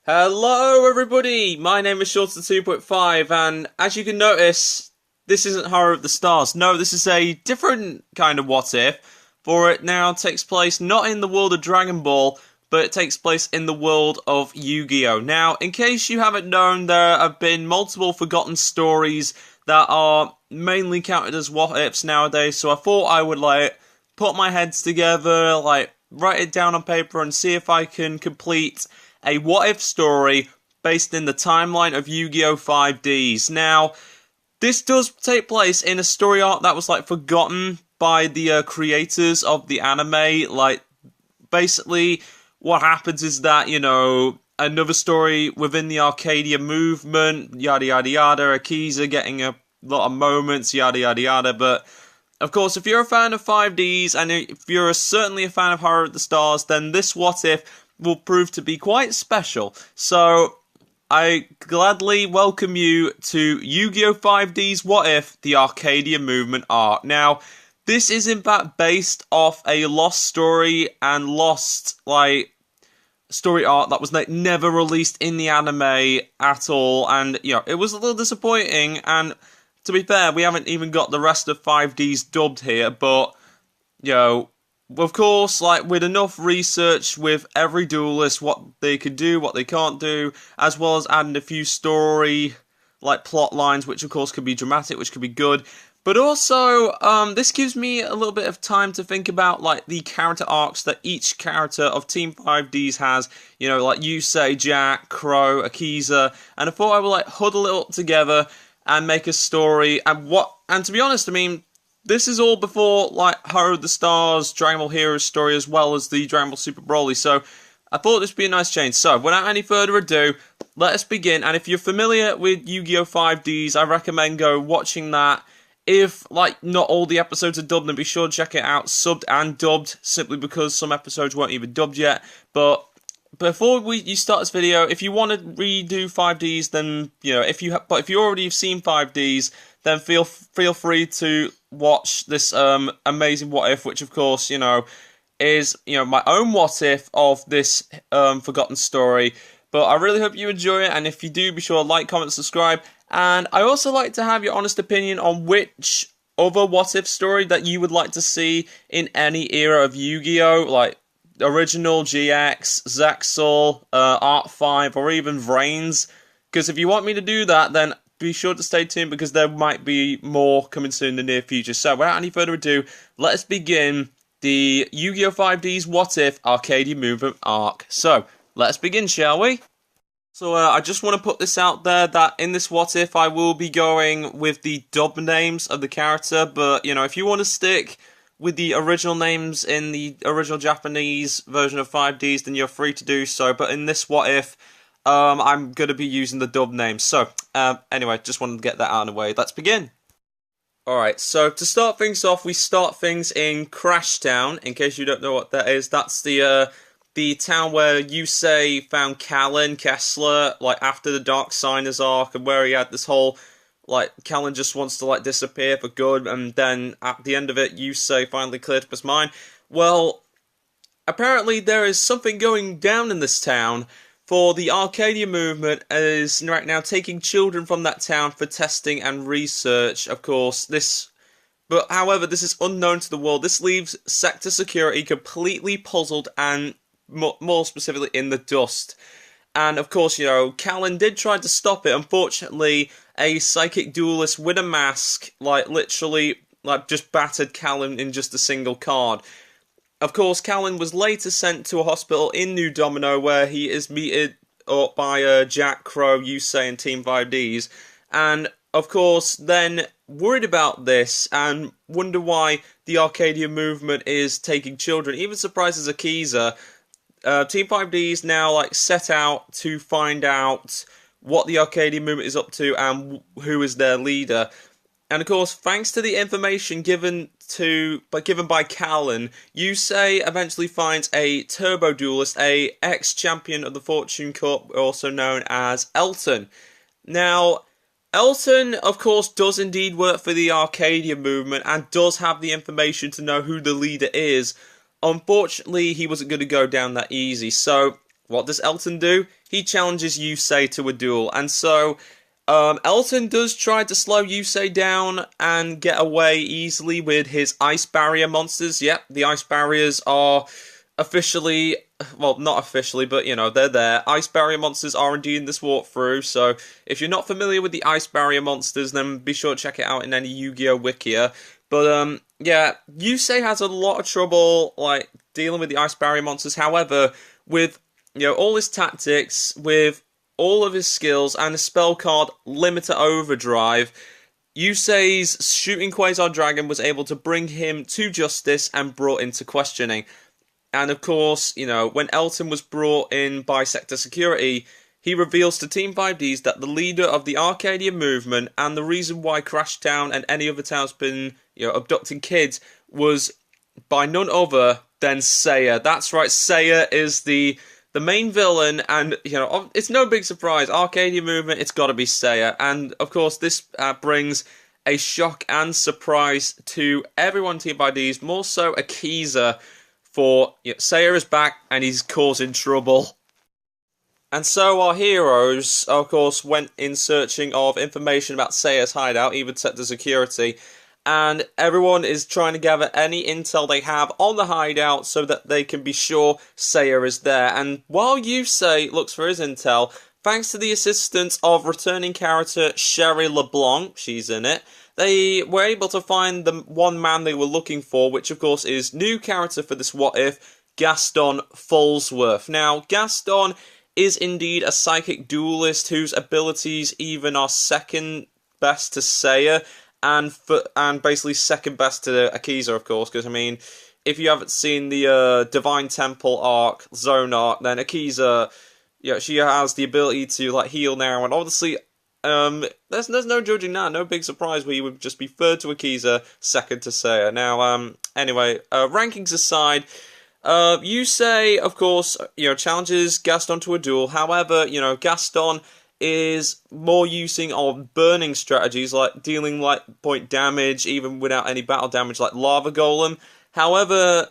Hello everybody, my name is Shorter2.5 and as you can notice, this isn't Horror of the Stars. No, this is a different kind of what if, for it now takes place not in the world of Dragon Ball, but it takes place in the world of Yu-Gi-Oh! Now, in case you haven't known, there have been multiple forgotten stories that are mainly counted as what ifs nowadays, so I thought I would put my heads together, write it down on paper and see if I can complete a what-if story based in the timeline of Yu-Gi-Oh! 5D's. Now, this does take place in a story arc that was, forgotten by the creators of the anime. Basically, what happens is that, another story within the Arcania movement, yada yada yada, Akiza getting a lot of moments, yada yada yada, but of course, if you're a fan of 5D's, and if you're certainly a fan of Horror of the Stars, then this what-if will prove to be quite special. So, I gladly welcome you to Yu-Gi-Oh! 5D's What If, the Arcadia Movement arc. Now, this is in fact based off a lost story and lost, story arc that was never released in the anime at all, and, it was a little disappointing, and to be fair, we haven't even got the rest of 5D's dubbed here, but, of course, with enough research with every duelist, what they could do, what they can't do, as well as adding a few story, plot lines, which of course could be dramatic, which could be good. But also, this gives me a little bit of time to think about, the character arcs that each character of Team 5D's has. Yusei, Jack, Crow, Akiza, and I thought I would, huddle it up together and make a story, and to be honest, this is all before, Horror of the Stars, Dragon Ball Heroes story, as well as the Dragon Ball Super Broly, so I thought this would be a nice change. So, without any further ado, let us begin, and if you're familiar with Yu-Gi-Oh! 5D's, I recommend go watching that. If, not all the episodes are dubbed, then be sure to check it out, subbed and dubbed, simply because some episodes weren't even dubbed yet, but before you start this video, if you want to redo 5D's, then, if you already have seen 5D's, then feel free to watch this amazing what if, which of course, is, my own what if of this forgotten story. But I really hope you enjoy it, and if you do, be sure to like, comment, subscribe. And I also like to have your honest opinion on which other what if story that you would like to see in any era of Yu-Gi-Oh! Original, GX, ZEXAL, Art 5, or even VRAINS. Because if you want me to do that, then be sure to stay tuned, because there might be more coming soon in the near future. So, without any further ado, let us begin the Yu-Gi-Oh! 5D's What If Arcadia Movement arc. So, let us begin, shall we? So, I just want to put this out there that in this What If, I will be going with the dub names of the character, but, if you want to stick with the original names in the original Japanese version of 5D's, then you're free to do so, but in this What If, I'm going to be using the dub names. So, anyway, just wanted to get that out of the way. Let's begin. Alright, so to start things off, we start things in Crash Town. In case you don't know what that is, that's the town where Yusei found Callan Kessler, after the Dark Signers arc, and where he had this whole, Callan just wants to, disappear for good, and then at the end of it, Yusei finally cleared up his mind. Well, apparently there is something going down in this town, for the Arcadia movement is right now taking children from that town for testing and research, of course. However, this is unknown to the world. This leaves Sector Security completely puzzled and more specifically in the dust. And of course, Callan did try to stop it. Unfortunately, a psychic duelist with a mask, literally, just battered Callan in just a single card. Of course, Callan was later sent to a hospital in New Domino, where he is meted up by Jack, Crow, Yusei, and Team 5D's. And, of course, then worried about this and wonder why the Arcadia movement is taking children. Even surprises Akiza. Team 5D's now, set out to find out what the Arcadia movement is up to and who is their leader. And of course, thanks to the information given by Callan, Yusei eventually finds a turbo duelist, a ex-champion of the Fortune Cup, also known as Elton. Now, Elton, of course, does indeed work for the Arcadia movement and does have the information to know who the leader is. Unfortunately, he wasn't going to go down that easy, so what does Elton do? He challenges Yusei to a duel, and so Elton does try to slow Yusei down and get away easily with his ice barrier monsters. Yep, the ice barriers are officially, well, not officially, but, you know, they're there. Ice barrier monsters are indeed in this walkthrough, so if you're not familiar with the ice barrier monsters, then be sure to check it out in any Yu-Gi-Oh! Wikia. But, yeah, Yusei has a lot of trouble, like, dealing with the ice barrier monsters. However, with, you know, all his tactics, with all of his skills, and a spell card Limiter Overdrive, Yusei's shooting Quasar Dragon was able to bring him to justice and brought into questioning. And of course, you know, when Elton was brought in by Sector Security, he reveals to Team 5D's that the leader of the Arcania movement and the reason why Crash Town and any other town's been, you know, abducting kids was by none other than Seiya. That's right, Seiya is the main villain, and, you know, it's no big surprise. Arcania movement, it's got to be Seiya. And, of course, this brings a shock and surprise to everyone Team 5D's, more so Akiza, for, you know, Seiya is back, and he's causing trouble. And so our heroes, of course, went in searching of information about Seiya's hideout, even Sector Security, and everyone is trying to gather any intel they have on the hideout so that they can be sure Seiya is there. And while Yusei looks for his intel, thanks to the assistance of returning character Sherry LeBlanc, she's in it, they were able to find the one man they were looking for, which of course is new character for this What If, Gaston Falsworth. Now, Gaston is indeed a psychic duelist whose abilities even are second best to Seiya, and basically second best to Akiza, of course, because, I mean, if you haven't seen the Divine Temple arc, Zone arc, then Akiza, you know, she has the ability to, like, heal now, and obviously, there's no judging that, no big surprise where you would just be third to Akiza, second to Seiya. Now, anyway, rankings aside, Yusei, of course, you know, challenges Gaston to a duel. However, you know, Gaston is more using of burning strategies, like dealing like point damage, even without any battle damage, like Lava Golem. However,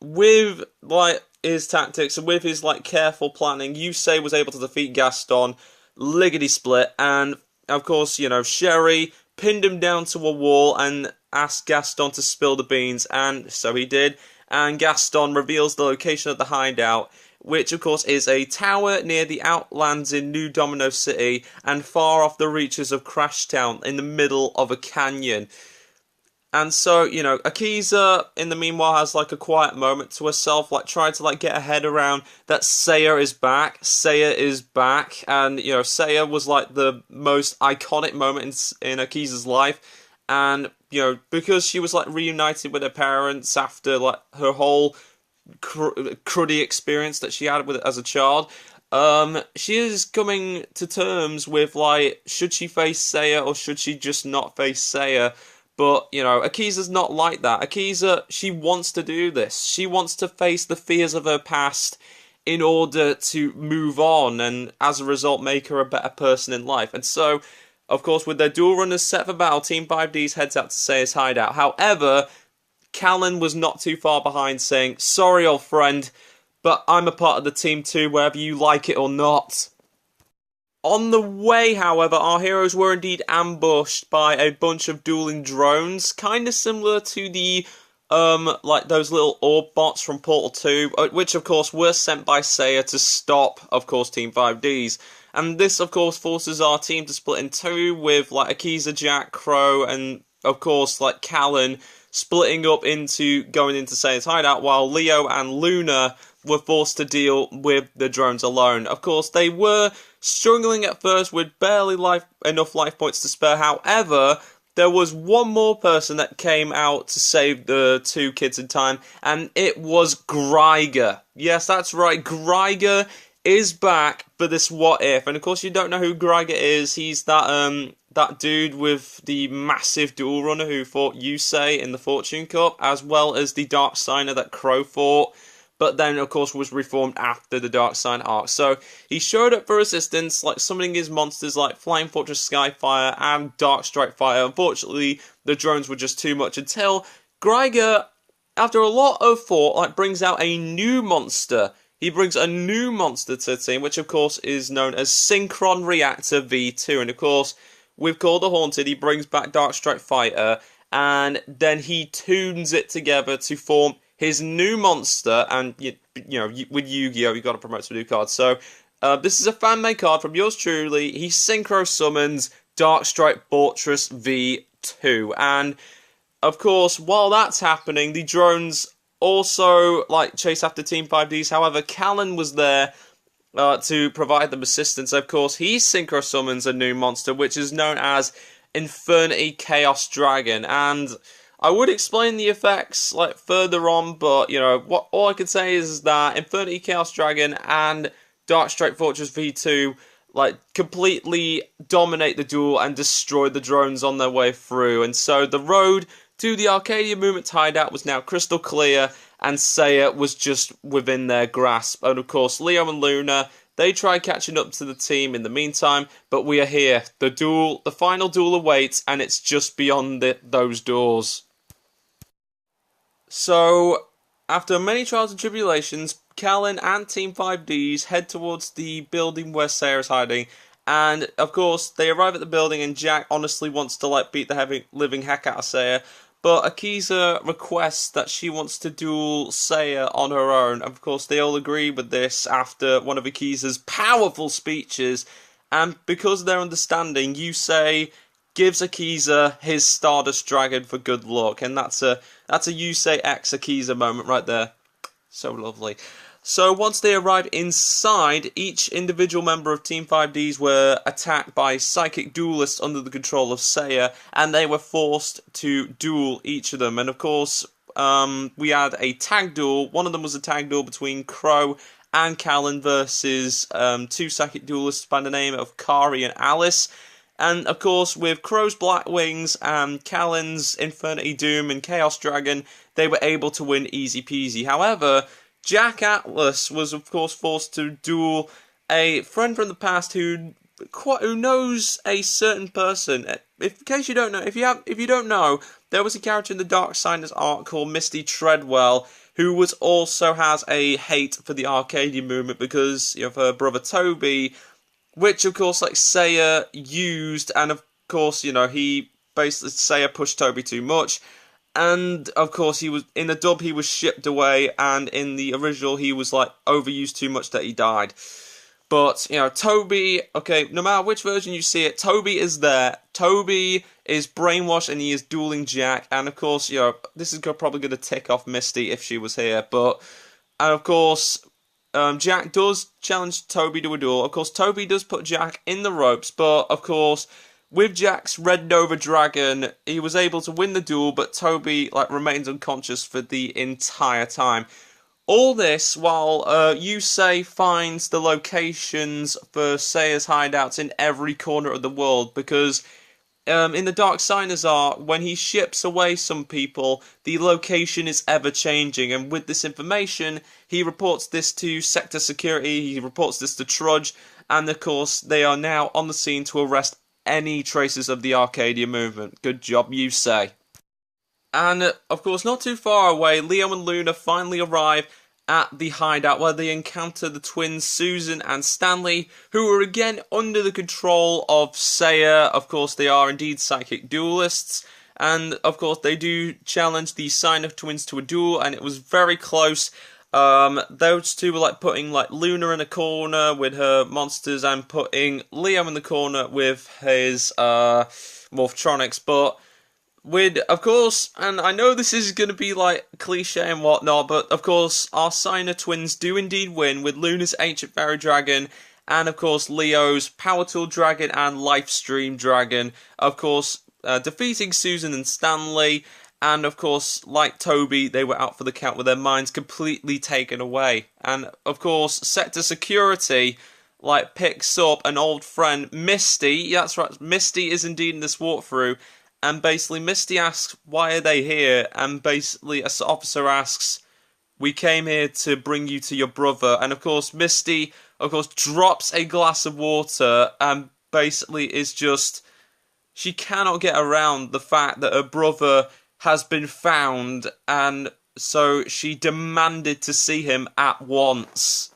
with like his tactics and with his like careful planning, Yusei was able to defeat Gaston lickety split, and of course, you know, Sherry pinned him down to a wall and asked Gaston to spill the beans, and so he did. And Gaston reveals the location of the hideout, which of course is a tower near the Outlands in New Domino City and far off the reaches of Crash Town in the middle of a canyon. And so, you know, Akiza, in the meanwhile, has like a quiet moment to herself, like trying to like get her head around that Seiya is back, and, you know, Seiya was like the most iconic moment in Akiza's life, and, you know, because she was like reunited with her parents after like her whole cruddy experience that she had with it as a child, she is coming to terms with, like, should she face Seiya or should she just not face Seiya? But, you know, Akiza's not like that. Akiza, she wants to do this. She wants to face the fears of her past in order to move on and, as a result, make her a better person in life. And so, of course, with their dual runners set for battle, Team 5D's heads out to Seiya's hideout. However, Callan was not too far behind, saying, "Sorry, old friend, but I'm a part of the team too, whether you like it or not." On the way, however, our heroes were indeed ambushed by a bunch of dueling drones, kind of similar to the, like those little orb bots from Portal 2, which, of course, were sent by Seiya to stop, of course, Team 5D's. And this, of course, forces our team to split in two, with, like, Akiza, Jack, Crow, and, of course, like, Callan splitting up into going into Seiya's hideout, while Leo and Luna were forced to deal with the drones alone. Of course, they were struggling at first with barely enough life points to spare. However, there was one more person that came out to save the two kids in time, and it was Greiger. Yes, that's right, Greiger is back for this What If. And of course, you don't know who Greiger is. He's that dude with the massive dual runner who fought Yusei in the Fortune Cup, as well as the Dark Signer that Crow fought, but then, of course, was reformed after the Dark Sign arc. So, he showed up for assistance, like summoning his monsters like Flying Fortress Skyfire and Dark Strike Fire. Unfortunately, the drones were just too much until Greiger, after a lot of thought, like brings out a new monster he brings a new monster to the team, which of course is known as Synchron Reactor V-2. And of course, with Call the Haunted, he brings back Darkstrike Fighter, and then he tunes it together to form his new monster. And you know, with Yu-Gi-Oh, you got to promote some new cards. So this is a fan-made card from yours truly. He synchro summons Darkstrike Fortress V-2, and of course, while that's happening, the drones also chase after Team 5D's. However, Callan was there to provide them assistance. Of course, he synchro summons a new monster, which is known as Infernity Chaos Dragon. And I would explain the effects further on, but you know what? All I can say is that Infernity Chaos Dragon and Darkstrike Fortress V2 completely dominate the duel and destroy the drones on their way through. And so the road to the Arcania Movement hideout was now crystal clear, and Seiya was just within their grasp. And of course, Leo and Luna, they tried catching up to the team in the meantime, but we are here. The final duel awaits, and it's just beyond those doors. So, after many trials and tribulations, Callan and Team 5D's head towards the building where Seiya is hiding. And, of course, they arrive at the building, and Jack honestly wants to, beat the living heck out of Seiya. But Akiza requests that she wants to duel Seiya on her own. Of course, they all agree with this after one of Akiza's powerful speeches. And because of their understanding, Yusei gives Akiza his Stardust Dragon for good luck. And that's a Yusei X Akiza moment right there. So lovely. So once they arrive inside, each individual member of Team 5D's were attacked by psychic duelists under the control of Seiya, and they were forced to duel each of them. And of course, we had a tag duel. One of them was a tag duel between Crow and Callan versus two psychic duelists by the name of Kari and Alice. And of course, with Crow's Black Wings and Callan's Infernity Doom and Chaos Dragon, they were able to win easy peasy. However, Jack Atlas was, of course, forced to duel a friend from the past who knows a certain person. In case you don't know, if you don't know, there was a character in the Darksiders arc called Misty Tredwell, who also has a hate for the Arcania movement because of her brother Toby, which of course Seiya used, and of course he basically Seiya pushed Toby too much. And, of course, in the dub, he was shipped away, and in the original, he was, overused too much that he died. But, Toby, okay, no matter which version you see it, Toby is there. Toby is brainwashed, and he is dueling Jack. And, of course, this is probably going to tick off Misty if she was here. And, of course, Jack does challenge Toby to a duel. Of course, Toby does put Jack in the ropes, but, of course, with Jack's Red Nova Dragon, he was able to win the duel, but Toby remains unconscious for the entire time. All this while Yusei finds the locations for Seiya's hideouts in every corner of the world, because in the Darksiders arc, when he ships away some people, the location is ever changing, and with this information, he reports this to Sector Security, he reports this to Trudge, and of course, they are now on the scene to arrest any traces of the Arcadia movement. Good job, Yusei. And, of course, not too far away, Leo and Luna finally arrive at the hideout where they encounter the twins Susan and Stanley, who are again under the control of Seiya. Of course, they are indeed psychic duelists. And, of course, they do challenge the Sign of Twins to a duel, and it was very close. Those two were putting Luna in a corner with her monsters and putting Leo in the corner with his Morphtronics, but of course, and I know this is going to be cliche and whatnot, but of course our Signer twins do indeed win with Luna's Ancient Fairy Dragon and of course Leo's Power Tool Dragon and Lifestream Dragon, of course defeating Susan and Stanley. And, of course, like Toby, they were out for the count with their minds completely taken away. And, of course, Sector Security, picks up an old friend, Misty. That's right, Misty is indeed in this walkthrough. And, basically, Misty asks, why are they here? And, basically, an officer asks, we came here to bring you to your brother. And, of course, Misty, drops a glass of water and basically is just... She cannot get around the fact that her brother has been found, and so she demanded to see him at once.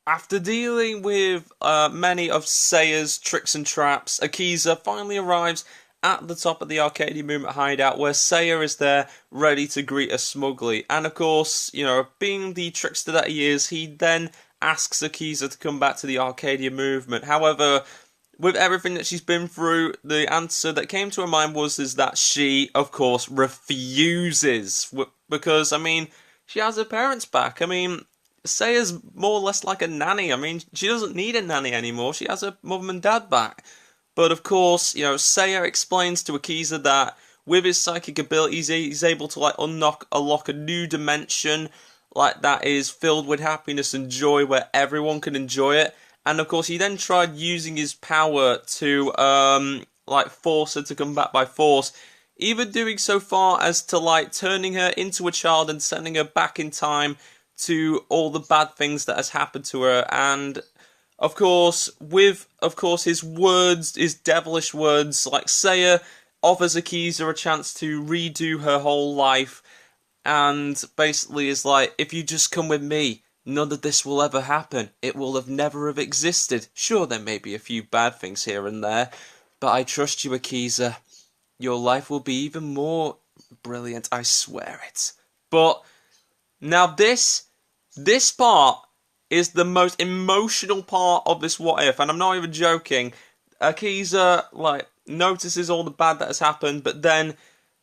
After dealing with many of Seiya's tricks and traps, Akiza finally arrives at the top of the Arcania Movement hideout, where Seiya is there ready to greet her smugly. And of course, you know, being the trickster that he is, he then asks Akiza to come back to the Arcania Movement. However, with everything that she's been through, the answer that came to her mind is that she, of course, refuses. Because, I mean, she has her parents back. I mean, Seiya's more or less like a nanny. I mean, she doesn't need a nanny anymore. She has her mum and dad back. But of course, you know, Seiya explains to Akiza that with his psychic abilities, he's able to like unlock a new dimension, like that is filled with happiness and joy, where everyone can enjoy it. And of course, he then tried using his power to like force her to come back by force, even doing so far as to like turning her into a child and sending her back in time to all the bad things that has happened to her. And of course, with his words, his devilish words, like Seiya offers Akiza a chance to redo her whole life, and basically is like, if you just come with me, none of this will ever happen. It will have never have existed. Sure, there may be a few bad things here and there, but I trust you, Akiza. Your life will be even more brilliant, I swear it. But now this part is the most emotional part of this what if, and I'm not even joking. Akiza like notices all the bad that has happened, but then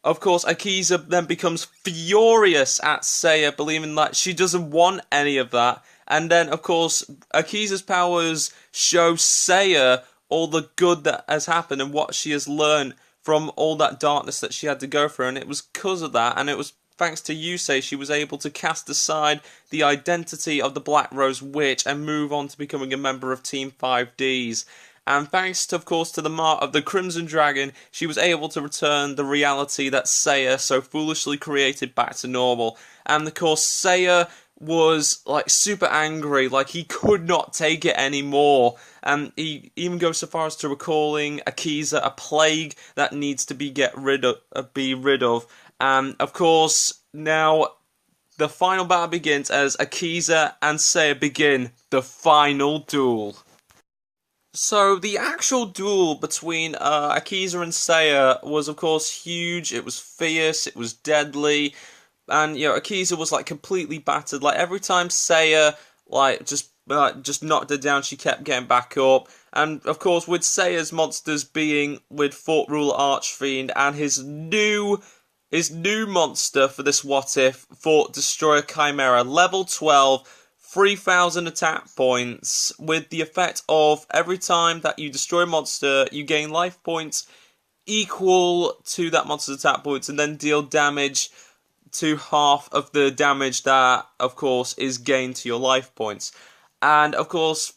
of course Akiza then becomes furious at Seiya, believing that she doesn't want any of that. And then of course Akiza's powers show Seiya all the good that has happened and what she has learned from all that darkness that she had to go through, and it was because of that, and it was thanks to Yusei, she was able to cast aside the identity of the Black Rose Witch and move on to becoming a member of Team 5D's. And thanks, to, of course, to the mark of the Crimson Dragon, she was able to return the reality that Seiya so foolishly created back to normal. And, of course, Seiya was, like, super angry, like, he could not take it anymore. And he even goes so far as to recalling Akiza a plague that needs to be rid of. And, of course, now the final battle begins as Akiza and Seiya begin the final duel. So, the actual duel between Akiza and Seiya was, of course, huge. It was fierce, it was deadly, and, you know, Akiza was, like, completely battered. Like, every time Seiya, like, just knocked her down, she kept getting back up. And, of course, with Seiya's monsters being with Fort Ruler Archfiend and his new monster for this what if, Fort Destroyer Chimera, level 12, 3,000 attack points, with the effect of every time that you destroy a monster, you gain life points equal to that monster's attack points, and then deal damage to half of the damage that, of course, is gained to your life points. And, of course,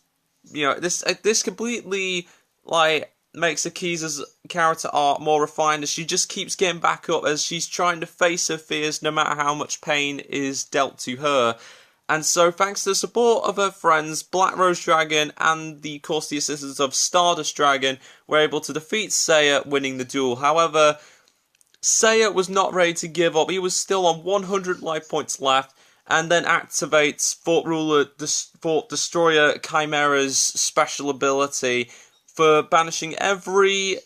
you know, this completely, like, makes Akiza's character art more refined, as she just keeps getting back up as she's trying to face her fears no matter how much pain is dealt to her. And so, thanks to the support of her friends, Black Rose Dragon, and of course the assistance of Stardust Dragon, we're able to defeat Seiya, winning the duel. However, Seiya was not ready to give up. He was still on 100 life points left, and then activates Fort Destroyer Chimera's special ability for banishing every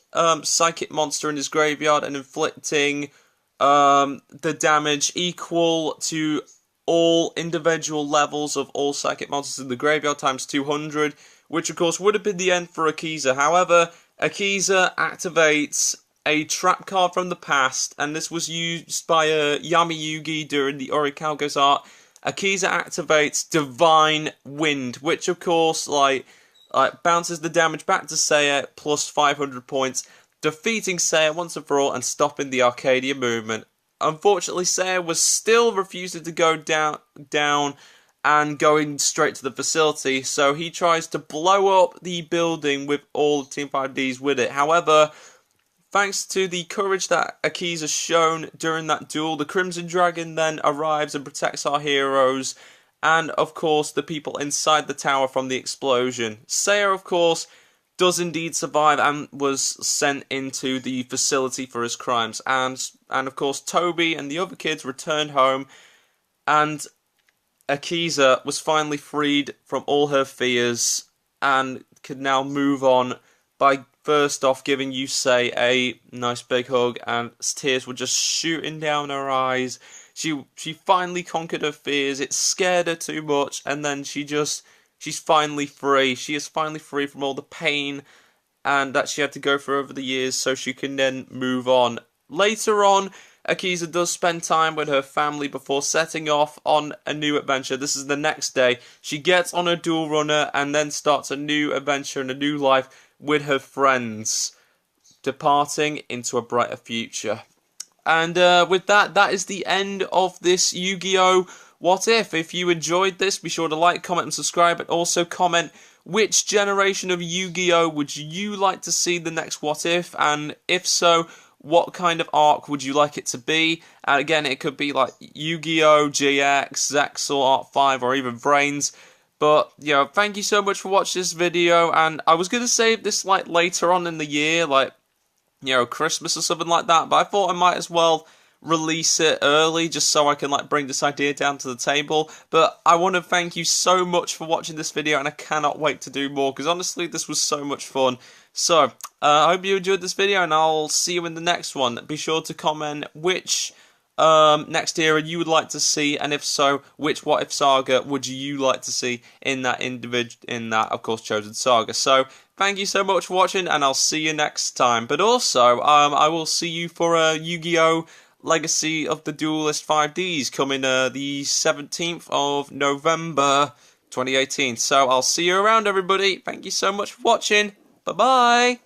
psychic monster in his graveyard and inflicting the damage equal to all individual levels of all psychic monsters in the graveyard times 200, which of course would have been the end for Akiza. However, Akiza activates a trap card from the past, and this was used by Yami Yugi during the Orichalcos art. Akiza activates Divine Wind, which of course like bounces the damage back to Seiya plus 500 points, defeating Seiya once and for all and stopping the Arcania movement. Unfortunately, Seiya was still refusing to go down and going straight to the facility, so he tries to blow up the building with all of Team 5D's with it. However, thanks to the courage that Akiza shown during that duel, the Crimson Dragon then arrives and protects our heroes, and of course the people inside the tower from the explosion. Seiya, of course, does indeed survive and was sent into the facility for his crimes. And of course, Toby and the other kids returned home and Akiza was finally freed from all her fears and could now move on by first off giving Yusei a nice big hug, and tears were just shooting down her eyes. She finally conquered her fears. It scared her too much, and then she's finally free. She is finally free from all the pain and that she had to go through over the years, so she can then move on. Later on, Akiza does spend time with her family before setting off on a new adventure. This is the next day. She gets on a dual runner and then starts a new adventure and a new life with her friends, departing into a brighter future. And with that, that is the end of this Yu-Gi-Oh! What If? If you enjoyed this, be sure to like, comment, and subscribe, and also comment which generation of Yu-Gi-Oh! Would you like to see the next What If, and if so, what kind of arc would you like it to be? And again, it could be like Yu-Gi-Oh!, GX, ZEXAL, Art 5, or even VRAINS. But, you know, thank you so much for watching this video, and I was going to save this, like, later on in the year, like, you know, Christmas or something like that, but I thought I might as well release it early just so I can, like, bring this idea down to the table. But I want to thank you so much for watching this video, and I cannot wait to do more, because honestly, this was so much fun. So, I hope you enjoyed this video, and I'll see you in the next one. Be sure to comment which next era you would like to see, and if so, which What If saga would you like to see in that of course, chosen saga. So, thank you so much for watching, and I'll see you next time. But also, I will see you for a Yu-Gi-Oh! Legacy of the Duelist 5D's coming the 17th of November 2018. So, I'll see you around, everybody. Thank you so much for watching. Bye-bye.